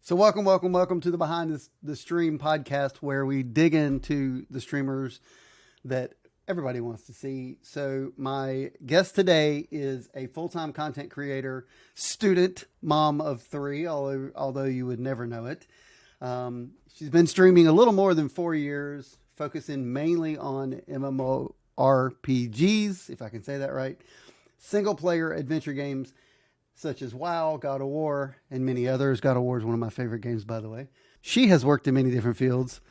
So welcome to the Behind the Stream podcast, where we dig into the streamers that everybody wants to see. So my guest today is a full-time content creator, student, mom of three, although you would never know it. She's been streaming a little more than 4 years, focusing mainly on MMORPGs, if I can say that right, single-player adventure games, such as WoW, God of War, and many others. God of War is one of my favorite games, by the way. She has worked in many different fields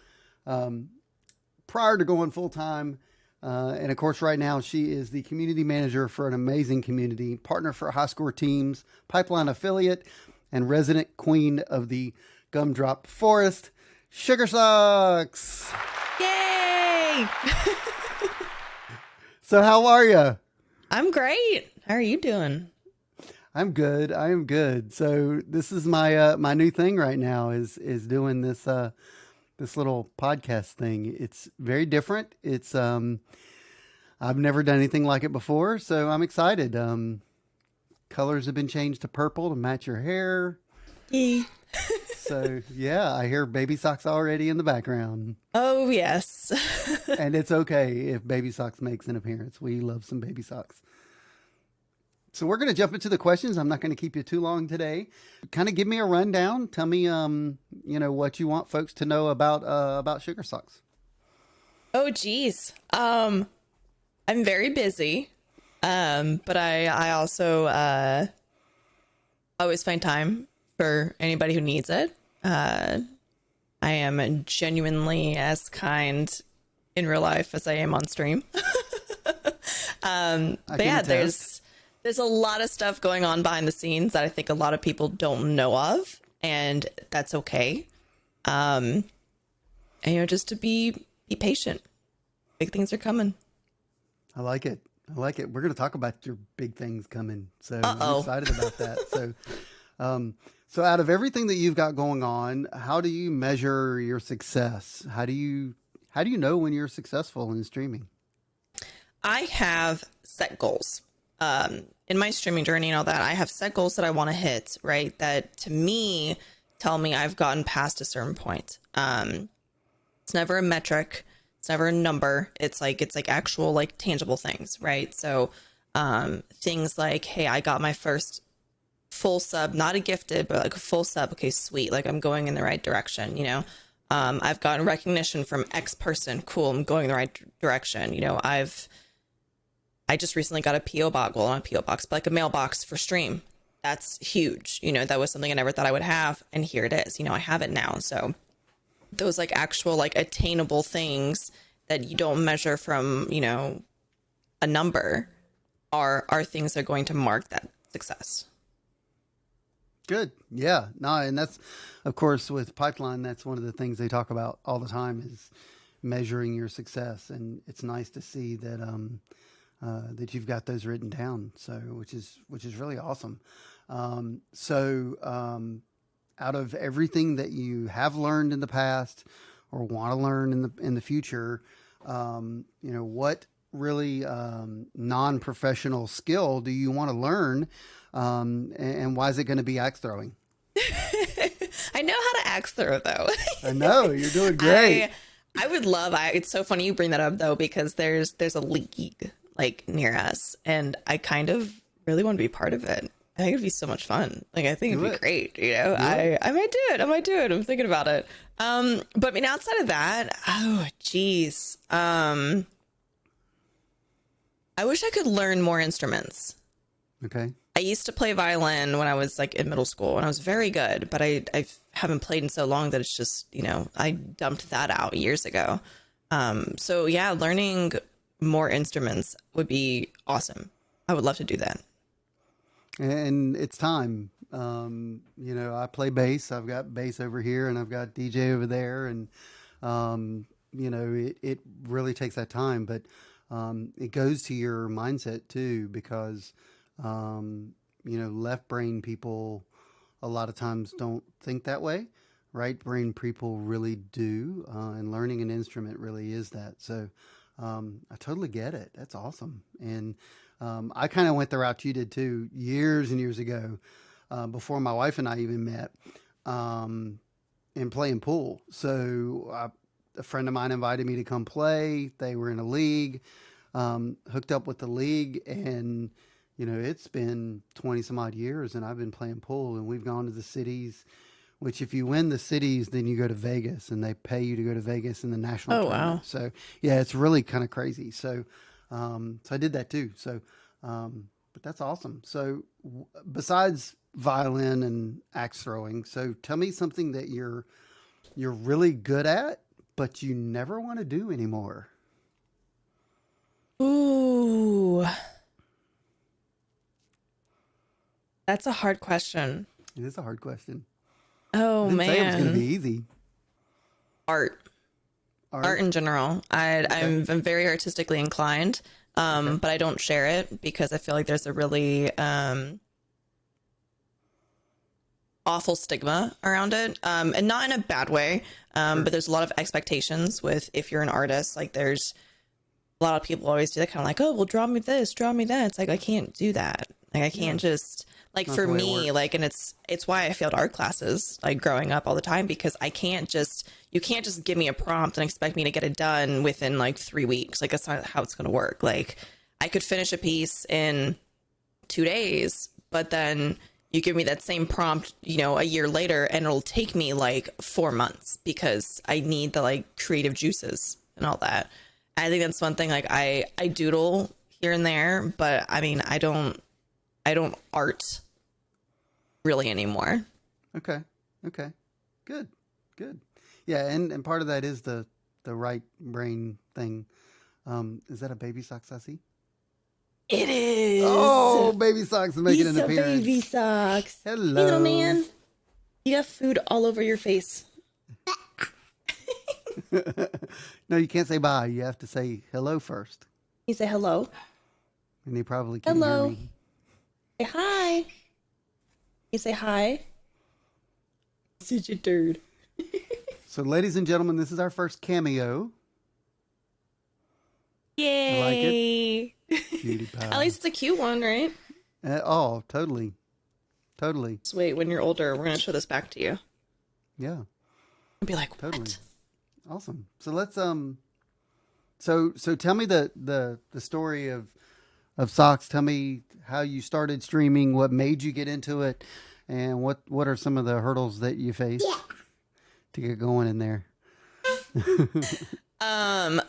prior to going full-time. And of course, right now, she is the community manager for an amazing community, partner for high score teams, pipeline affiliate, and resident queen of the Gumdrop Forest, SugarSockz. Yay! So how are you? I'm great. How are you doing? I'm good. I am good. So this is my my new thing right now is doing this this little podcast thing. It's very different. It's I've never done anything like it before, so I'm excited. Colors have been changed to purple to match your hair. Yay. So yeah, I hear Baby Socks already in the background. Oh, yes. And it's okay if Baby Socks makes an appearance. We love some Baby Socks. So we're going to jump into the questions. I'm not going to keep you too long today. Kind of give me a rundown. Tell me, what you want folks to know about SugarSockz. Oh, geez. I'm very busy. But I also always find time for anybody who needs it. I am genuinely as kind in real life as I am on stream. But yeah, there's a lot of stuff going on behind the scenes that I think a lot of people don't know of, and that's okay. And just to be patient. Big things are coming. I like it. We're going to talk about your big things coming. So Uh-oh. I'm excited about that. So out of everything that you've got going on, how do you measure your success? How do you know when you're successful in streaming? I have set goals. In my streaming journey and all that, I have set goals that I want to hit, right? That to me tell me I've gotten past a certain point. It's never a metric. It's never a number. It's like actual, like, tangible things, right? So, things like, hey, I got my first full sub, not a gifted, but like a full sub. Okay, sweet. Like, I'm going in the right direction, I've gotten recognition from X person. Cool. I'm going in the right direction. I just recently got a PO box, well, not a PO box, but like a mailbox for stream. That's huge. That was something I never thought I would have. And here it is, I have it now. So those like actual, like, attainable things that you don't measure from, a number are things that are going to mark that success. Good. Yeah. No, and that's, of course, with Pipeline, that's one of the things they talk about all the time is measuring your success. And it's nice to see that, that you've got those written down. So, which is really awesome. Out of everything that you have learned in the past or want to learn in the future, what really non-professional skill do you want to learn? And why is it going to be axe throwing? I know how to axe throw, though. I know you're doing great. I would love. It's so funny you bring that up, though, because there's a league like near us, and I kind of really want to be part of it. I think it'd be so much fun. Like, I think it'd be great. I might do it. I'm thinking about it. But I mean, outside of that, oh geez, I wish I could learn more instruments. Okay. I used to play violin when I was like in middle school, and I was very good, but I haven't played in so long that it's just, I dumped that out years ago. So yeah, learning more instruments would be awesome. I would love to do that. And it's time. I play bass. I've got bass over here and I've got DJ over there. And, it really takes that time, but it goes to your mindset too, because, left brain people a lot of times don't think that way. Right brain people really do. And learning an instrument really is that. So, I totally get it. That's awesome. And I kind of went the route you did too, years and years ago, before my wife and I even met. and playing pool. So a friend of mine invited me to come play. They were in a league, hooked up with the league, and it's been 20 some odd years, and I've been playing pool, and we've gone to the cities. Which, if you win the cities, then you go to Vegas, and they pay you to go to Vegas in the national tournament. Wow. So yeah, it's really kind of crazy. So, so I did that too. So, but that's awesome. So, besides violin and axe throwing, so tell me something that you're really good at, but you never want to do anymore. Ooh, that's a hard question. It is a hard question. Oh, man. Say it was going to be easy. Art in general. I'm very artistically inclined, but I don't share it because I feel like there's a really awful stigma around it, and not in a bad way, but there's a lot of expectations with if you're an artist. Like, there's a lot of people always do that, kind of like, oh, well, draw me this, draw me that. It's like, I can't do that. Like, I can't just... Like, for me, like, and it's why I failed art classes, like, growing up all the time, because you can't just give me a prompt and expect me to get it done within like 3 weeks. Like, that's not how it's going to work. Like, I could finish a piece in 2 days, but then you give me that same prompt, a year later, and it'll take me like 4 months because I need the like creative juices and all that. I think that's one thing. Like, I doodle here and there, but I mean, I don't art really anymore. Okay. Good. Yeah, and part of that is the right brain thing. Is that a baby socks I see? It is. Oh, baby socks is making an appearance. Baby socks. Hello. Hey, little man. You have food all over your face. No, you can't say bye. You have to say hello first. You say hello. And he probably can't hear me. Say hi. You say hi. Such a turd. So, ladies and gentlemen, this is our first cameo. Yay. I like it. Cutie pie. At least it's a cute one, right? Oh, totally. So wait, when you're older, we're going to show this back to you. Yeah. And be like, totally. what? Awesome. So let's, so tell me the story of Socks. Tell me how you started streaming, what made you get into it, and what are some of the hurdles that you faced to get going in there?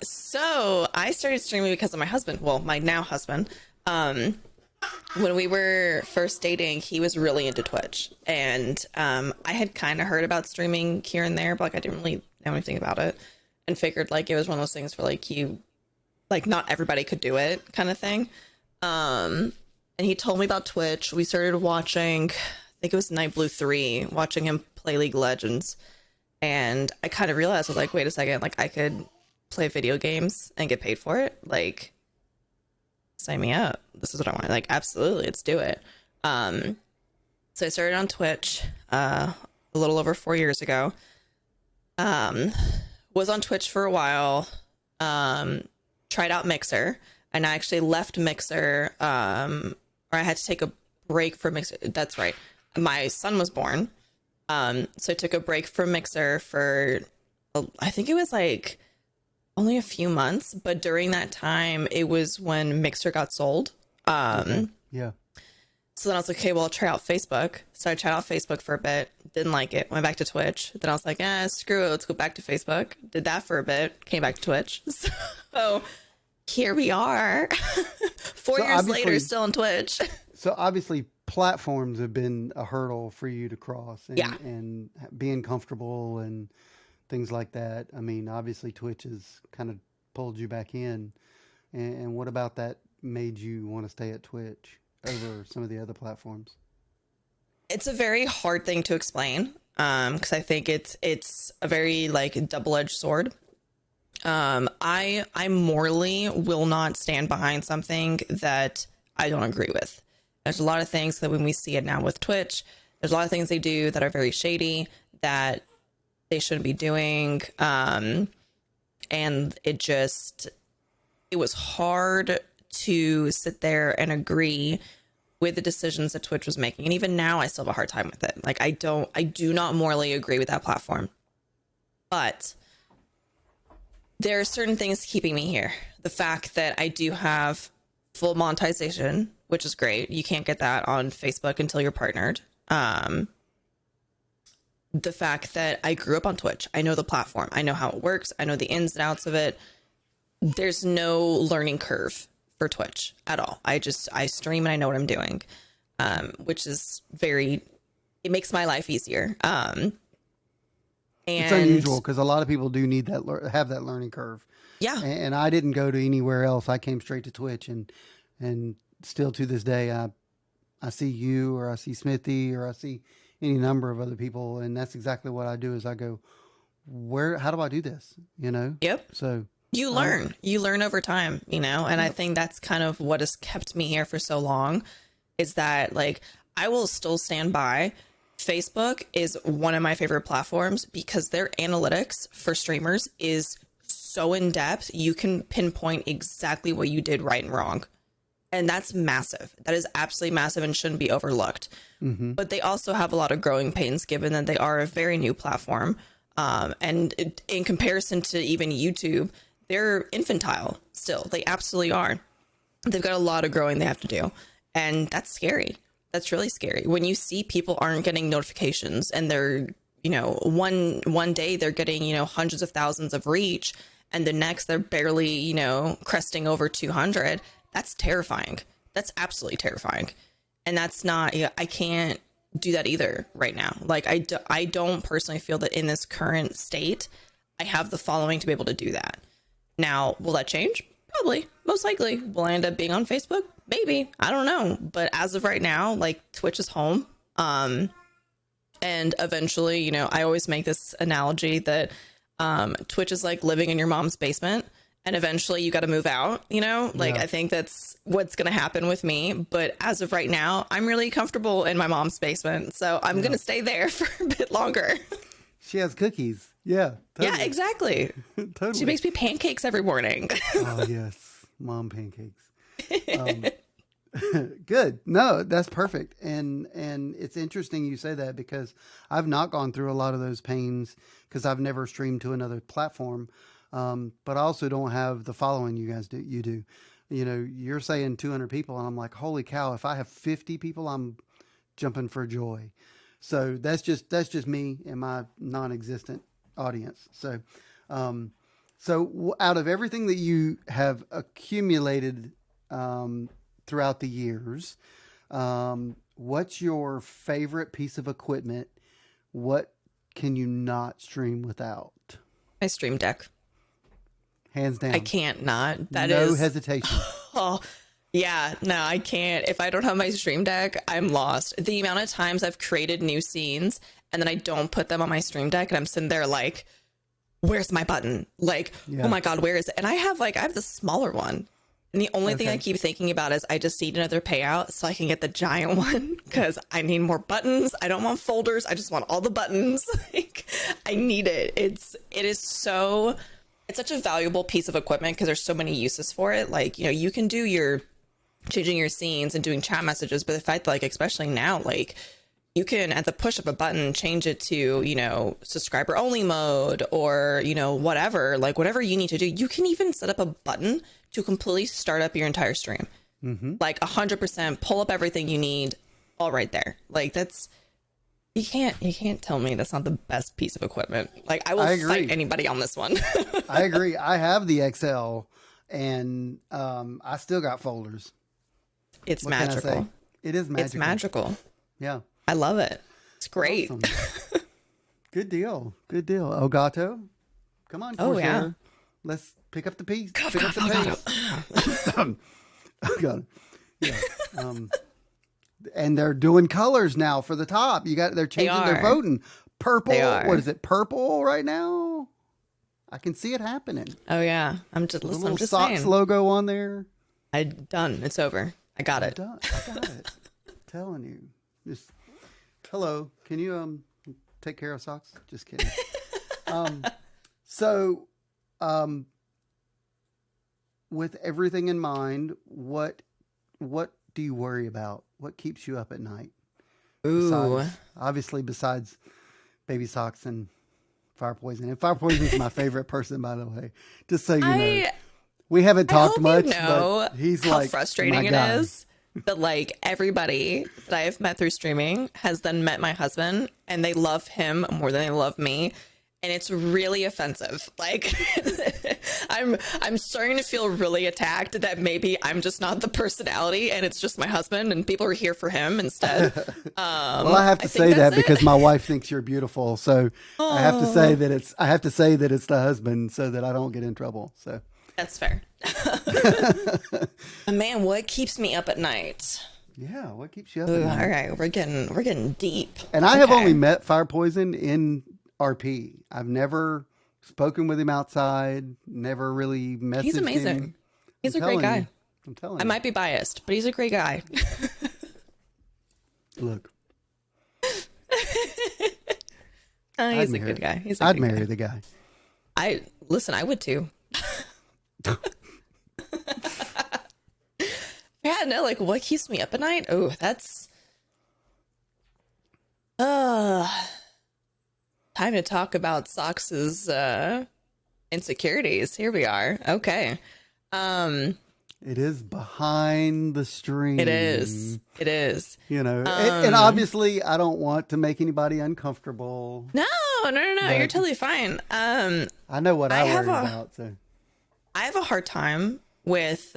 So I started streaming because of my husband. Well, my now husband. When we were first dating, he was really into Twitch, and I had kind of heard about streaming here and there, but like I didn't really know anything about it, and figured like it was one of those things where like not everybody could do it, kind of thing. And he told me about Twitch. We started watching, I think it was Night Blue 3, watching him play League of Legends. And I kind of realized, I was like, wait a second, like I could play video games and get paid for it. Like, sign me up. This is what I want. Like, absolutely, let's do it. So I started on Twitch a little over 4 years ago. Was on Twitch for a while. Tried out Mixer. And I actually left Mixer, or I had to take a break from Mixer. That's right. My son was born. So I took a break from Mixer for, I think it was like only a few months. But during that time, it was when Mixer got sold. Yeah. So then I was like, okay, well, I'll try out Facebook. So I tried out Facebook for a bit. Didn't like it. Went back to Twitch. Then I was like, screw it. Let's go back to Facebook. Did that for a bit. Came back to Twitch. So here we are. 4 years later, still on Twitch. So obviously platforms have been a hurdle for you to cross and being comfortable and things like that. I mean, obviously Twitch has kind of pulled you back in. And what about that made you want to stay at Twitch over some of the other platforms? It's a very hard thing to explain because I think it's a very like double-edged sword. I morally will not stand behind something that I don't agree with. There's a lot of things that when we see it now with Twitch, there's a lot of things they do that are very shady that they shouldn't be doing. And it was hard to sit there and agree with the decisions that Twitch was making. And even now I still have a hard time with it. Like I do not morally agree with that platform. But there are certain things keeping me here. The fact that I do have full monetization, which is great. You can't get that on Facebook until you're partnered. The fact that I grew up on Twitch. I know the platform. I know how it works. I know the ins and outs of it. There's no learning curve for Twitch at all. I stream and I know what I'm doing, which is it makes my life easier. And it's unusual because a lot of people do need that, have that learning curve. Yeah. And I didn't go to anywhere else. I came straight to Twitch, and still to this day, I see you, or I see Smithy, or I see any number of other people. And that's exactly what I do is I go, how do I do this? You know? Yep. So you learn over time, you know? And I think that's kind of what has kept me here for so long, is that like, I will still stand by. Facebook is one of my favorite platforms because their analytics for streamers is so in depth. You can pinpoint exactly what you did right and wrong. And that's massive. That is absolutely massive and shouldn't be overlooked. Mm-hmm. But they also have a lot of growing pains given that they are a very new platform. And in comparison to even YouTube, they're infantile still. They absolutely are. They've got a lot of growing they have to do. And that's scary. That's really scary. When you see people aren't getting notifications and they're, you know, one day they're getting, you know, hundreds of thousands of reach, and the next they're barely, you know, cresting over 200. That's terrifying. That's absolutely terrifying. And that's not, I can't do that either right now. Like I don't personally feel that in this current state, I have the following to be able to do that. Now, will that change? Probably, most likely. Will I end up being on Facebook? Maybe. I don't know. But as of right now, like Twitch is home. And eventually, you know, I always make this analogy that Twitch is like living in your mom's basement. And eventually you got to move out, you know, like, I think that's what's going to happen with me. But as of right now, I'm really comfortable in my mom's basement. So I'm going to stay there for a bit longer. She has cookies. Yeah. Totally. Yeah, exactly. Totally. She makes me pancakes every morning. Oh, yes. Mom pancakes. Good. No, that's perfect. And it's interesting you say that because I've not gone through a lot of those pains because I've never streamed to another platform. But I also don't have the following you guys do. You do, you know, you're saying 200 people and I'm like, holy cow, if I have 50 people, I'm jumping for joy. So that's just me and my non-existent audience. So, out of everything that you have accumulated, throughout the years, what's your favorite piece of equipment? What can you not stream without? My stream deck. Hands down. I can't not. That no is hesitation. Oh, yeah. No, I can't. If I don't have my stream deck, I'm lost. The amount of times I've created new scenes and then I don't put them on my stream deck and I'm sitting there like, where's my button? Like, oh my God, where is it? And I have the smaller one. And the only thing I keep thinking about is I just need another payout so I can get the giant one because I need more buttons. I don't want folders. I just want all the buttons. Like, I need it. It's such a valuable piece of equipment because there's so many uses for it. Like, you know, you can do changing your scenes and doing chat messages, but the fact that, like, especially now, like, you can, at the push of a button, change it to, you know, subscriber only mode or, you know, whatever you need to do. You can even set up a button to completely start up your entire stream. Mm-hmm. Like 100%, pull up everything you need all right there. Like you can't tell me that's not the best piece of equipment. Like I will fight anybody on this one. I agree. I have the XL and I still got folders. It's magical. It is magical. It's magical. Yeah. I love it. It's great. Awesome. Good deal. Good deal. Elgato. Come on, Corsair. Yeah. Let's pick up the piece. Pick up the pace. Elgato. Yeah. And they're doing colors now for the top. They're changing their voting. Purple. What is it? Purple right now? I can see it happening. Oh yeah. I'm just Socks saying. Logo on there. Done. It's over. I got it. I got it. Telling you. Just hello. Can you take care of socks? Just kidding. So with everything in mind, what do you worry about? What keeps you up at night? Ooh. Besides baby socks and fire poison. And fire poison is my favorite person, by the way. Just so you know. We haven't talked much, but he's how like frustrating it is that like everybody that I have met through streaming has then met my husband and they love him more than they love me. And it's really offensive. Like I'm starting to feel really attacked that maybe I'm just not the personality and it's just my husband and people are here for him instead. Well, I have to say that because my wife thinks you're beautiful. So I have to say that it's the husband so that I don't get in trouble. So that's fair. Man, what keeps me up at night? Yeah, what keeps you up at night? All right, we're getting deep. And I have only met Fire Poison in RP. I've never spoken with him outside, never really messaged him. He's amazing. He's a great guy. I'm telling you. I might be biased, but he's a great guy. Look. He's a good guy. I'd marry the guy. I would too. Yeah, no, like what keeps me up at night? Oh, that's time to talk about Socks's insecurities. Here we are. Okay. It is behind the stream. It is. You know, and obviously I don't want to make anybody uncomfortable. No. You're totally fine. I know what I worry about. So I have a hard time with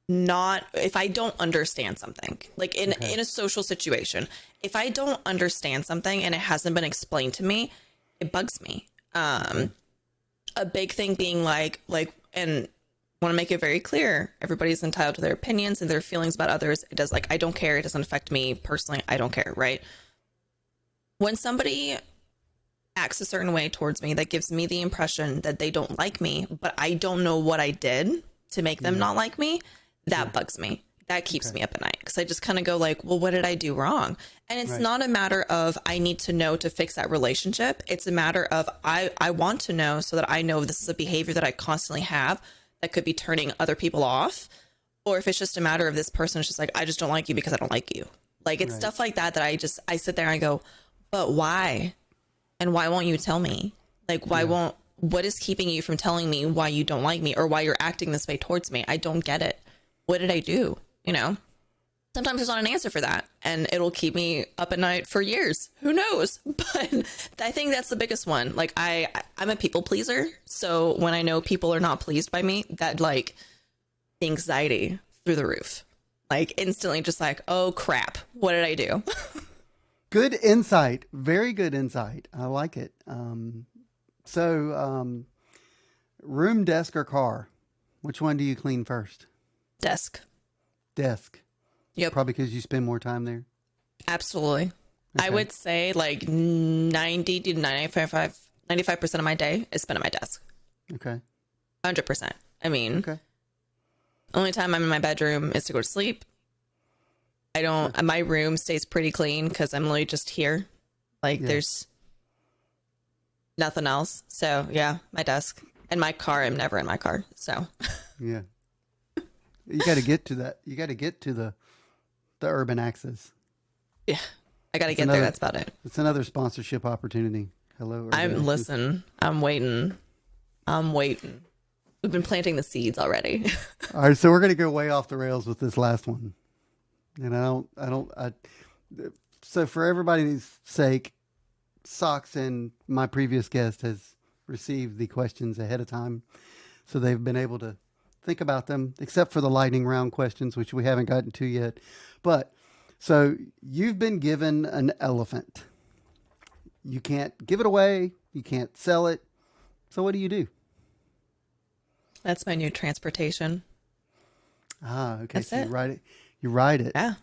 if I don't understand something, like in a social situation, if I don't understand something and it hasn't been explained to me, it bugs me. A big thing being like, and want to make it very clear, everybody's entitled to their opinions and their feelings about others. It does, like, I don't care. It doesn't affect me personally. I don't care. Right. When somebody acts a certain way towards me, that gives me the impression that they don't like me, but I don't know what I did to make them not like me. That bugs me. That keeps me up at night because I just kind of go like, well, what did I do wrong? And it's not a matter of I need to know to fix that relationship. It's a matter of I want to know so that I know this is a behavior that I constantly have that could be turning other people off. Or if it's just a matter of this person is just like, I just don't like you because I don't like you. Like it's stuff like that I sit there and I go, but why? And why won't you tell me? Like, what is keeping you from telling me why you don't like me or why you're acting this way towards me? I don't get it. What did I do? You know, sometimes there's not an answer for that and it'll keep me up at night for years. Who knows? But I think that's the biggest one. Like I'm a people pleaser. So when I know people are not pleased by me, that like anxiety through the roof, like instantly just like, oh crap, what did I do? Good insight. Very good insight. I like it. Room, desk, or car? Which one do you clean first? Desk. Yep. Probably because you spend more time there? Absolutely. Okay. I would say like 90 to 95% of my day is spent at my desk. Okay. 100%. I mean, only time I'm in my bedroom is to go to sleep. My room stays pretty clean because I'm literally just here. Like there's nothing else. So yeah, my desk and my car. I'm never in my car. So yeah, you got to get to that. You got to get to the urban axis. Yeah, I got to get there. That's about it. It's another sponsorship opportunity. Hello. Listen, I'm waiting. We've been planting the seeds already. All right. So we're going to go way off the rails with this last one. And so for everybody's sake, Socks and my previous guest has received the questions ahead of time. So they've been able to think about them, except for the lightning round questions, which we haven't gotten to yet. But so you've been given an elephant. You can't give it away. You can't sell it. So what do you do? That's my new transportation. Ah, okay. That's so it. You ride it. Yeah.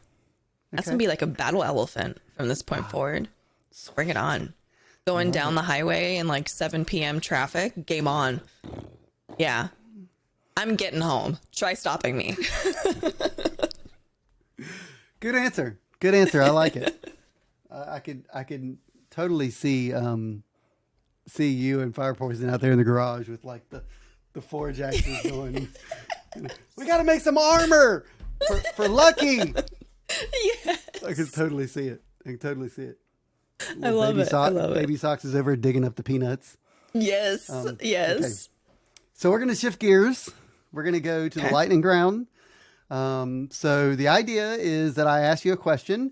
That's going to be like a battle elephant from this point forward. Bring it on. Going down the highway in like 7 p.m. traffic. Game on. Yeah. I'm getting home. Try stopping me. Good answer. Good answer. I like it. I could totally see you and Fire Poison out there in the garage with like the forge axes going. We got to make some armor. For Lucky. Yes. I can totally see it. I can totally see it. I love it. I love it. Baby Socks is over digging up the peanuts. Yes. Yes. Okay. So we're going to shift gears. We're going to go to the lightning round. So the idea is that I ask you a question,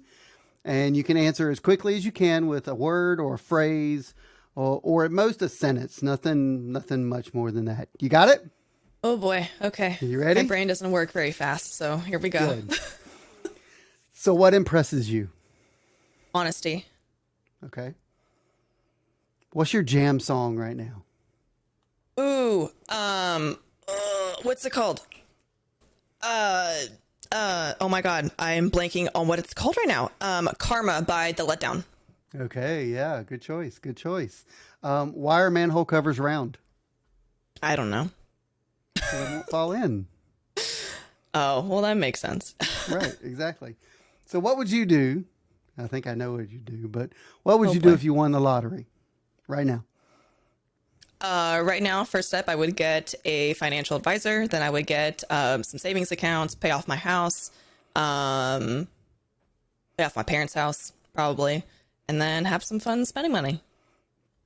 and you can answer as quickly as you can with a word or a phrase, or at most a sentence. Nothing much more than that. You got it? Oh boy. Okay. You ready? My brain doesn't work very fast, so here we go. Good. So what impresses you? Honesty. Okay. What's your jam song right now? Ooh. What's it called? Oh my God. I am blanking on what it's called right now. Karma by The Letdown. Okay. Yeah. Good choice. Good choice. Why are manhole covers round? I don't know. So they won't fall in. Oh, well, that makes sense. Right. Exactly. So what would you do? I think I know what you do, but what would you do if you won the lottery right now? Right now, first step, I would get a financial advisor. Then I would get some savings accounts, pay off my house, pay off my parents' house, probably, and then have some fun spending money.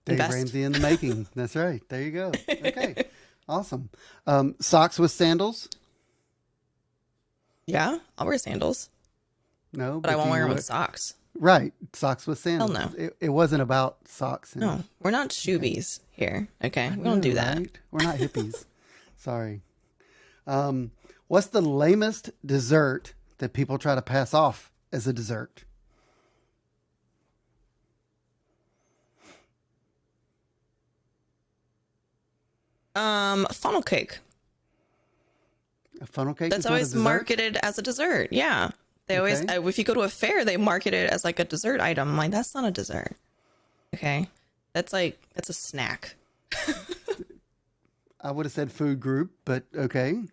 Dave Ramsey in the making. That's right. There you go. Okay. Awesome. Socks with sandals? Yeah, I'll wear sandals. No, but I won't wear them with socks. Right. Socks with sandals. Hell no. It wasn't about socks. No, we're not shoebies here. Okay. We don't do that. Right? We're not hippies. Sorry. What's the lamest dessert that people try to pass off as a dessert? Funnel cake. A funnel cake? That's always marketed as a dessert. Yeah. They always, if you go to a fair, they market it as like a dessert item. I'm like, that's not a dessert. Okay. That's a snack. I would have said food group, but okay.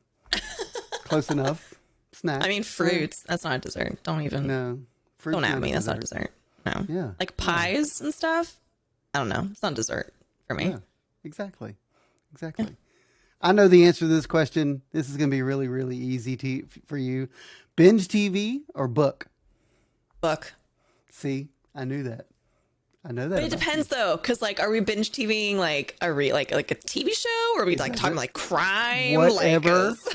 Close enough. Snack. I mean, fruits. That's not a dessert. Don't even. No. Don't at me. That's not a dessert. No. Yeah. Like pies and stuff. I don't know. It's not dessert for me. Yeah. Exactly. Yeah. I know the answer to this question. This is going to be really, really easy for you. Binge TV or book? Book. See, I knew that. I know that. But it depends though, because like, are we binge TVing like a TV show, or are we like talking like crime? Whatever.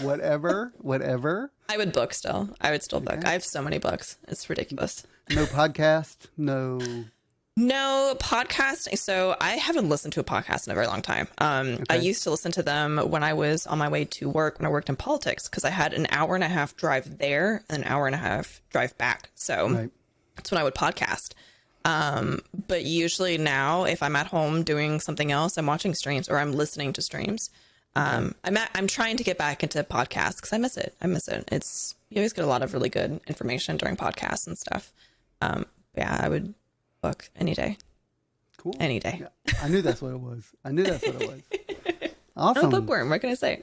I would book still. I would still book. I have so many books. It's ridiculous. No podcast. No podcast. So I haven't listened to a podcast in a very long time. I used to listen to them when I was on my way to work, when I worked in politics, because I had an hour and a half drive there and an hour and a half drive back. So that's when I would podcast. But usually now, if I'm at home doing something else, I'm watching streams or I'm listening to streams. I'm trying to get back into podcasts because I miss it. You always get a lot of really good information during podcasts and stuff. Yeah, I would book any day. Cool. Any day. Yeah, I knew that's what it was. Awesome. I'm a bookworm. What can I say?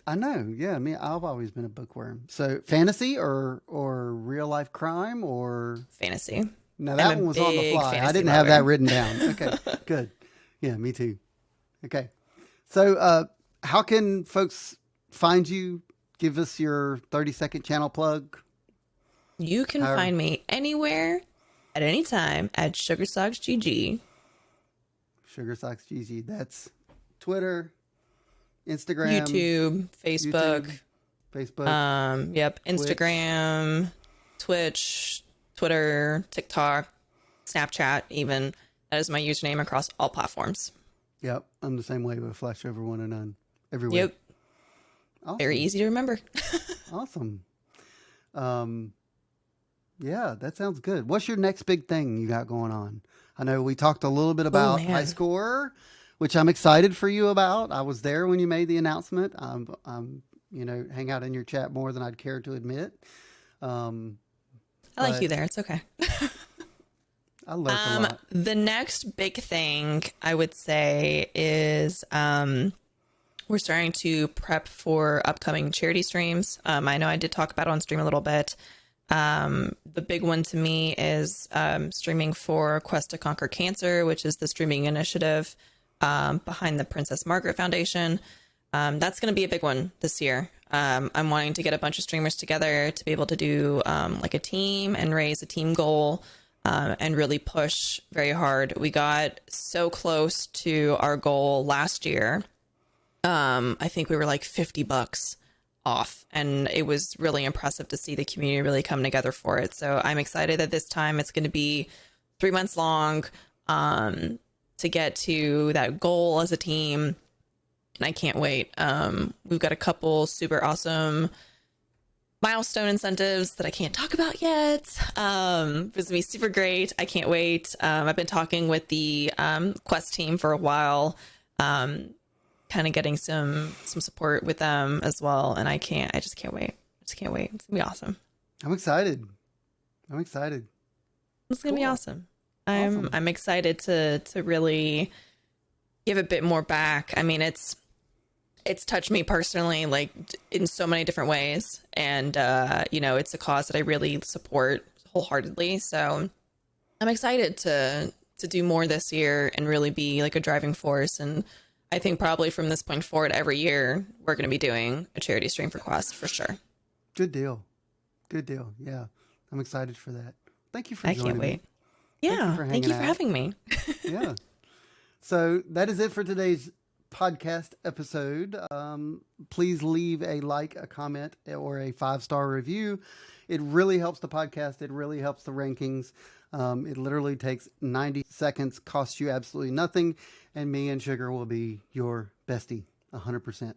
I know. Yeah. I mean, I've always been a bookworm. So fantasy or real life crime or fantasy. Now that one was on the fly. I didn't have that written down. Okay, good. Yeah, me too. Okay. So how can folks find you? Give us your 30-second channel plug. You can find me anywhere at any time at SugarSockzGG. SugarSockzGG. That's Twitter, Instagram, YouTube, Facebook. Yep. Instagram, Twitch, Twitter, TikTok, Snapchat, even. That is my username across all platforms. Yep. I'm the same way with Flash over one and none. Everywhere. Yep. Awesome. Very easy to remember. Awesome. Yeah, that sounds good. What's your next big thing you got going on? I know we talked a little bit about High Score, which I'm excited for you about. I was there when you made the announcement. I'm hang out in your chat more than I'd care to admit. I like you there. It's okay. I learned a lot. The next big thing I would say is we're starting to prep for upcoming charity streams. I know I did talk about it on stream a little bit. The big one to me is streaming for Quest to Conquer Cancer, which is the streaming initiative behind the Princess Margaret Foundation. That's going to be a big one this year. I'm wanting to get a bunch of streamers together to be able to do like a team and raise a team goal and really push very hard. We got so close to our goal last year. I think we were like $50 off, and it was really impressive to see the community really come together for it. So I'm excited that this time it's going to be 3 months long to get to that goal as a team. And I can't wait. We've got a couple super awesome milestone incentives that I can't talk about yet. It's going to be super great. I can't wait. I've been talking with the Quest team for a while, kind of getting some support with them as well. And I just can't wait. It's going to be awesome. I'm excited. It's going to be awesome. I'm excited to really give a bit more back. I mean, it's touched me personally, like in so many different ways. And, it's a cause that I really support wholeheartedly. So I'm excited to do more this year and really be like a driving force. And I think probably from this point forward, every year we're going to be doing a charity stream for Quest for sure. Good deal. Yeah. I'm excited for that. Thank you for joining me. I can't wait. Yeah. Thank you for having me. Yeah. So that is it for today's podcast episode. Please leave a like, a comment, or a 5-star review. It really helps the podcast. It really helps the rankings. It literally takes 90 seconds, costs you absolutely nothing, and me and Sugar will be your bestie 100%.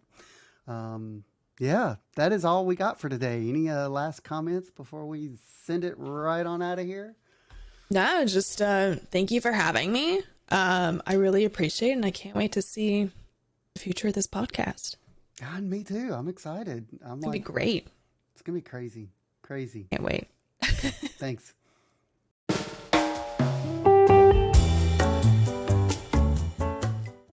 Yeah, that is all we got for today. Any last comments before we send it right on out of here? No, just thank you for having me. I really appreciate it, and I can't wait to see the future of this podcast. God, me too. I'm excited. It's gonna be great. It's gonna be crazy. Can't wait. Thanks.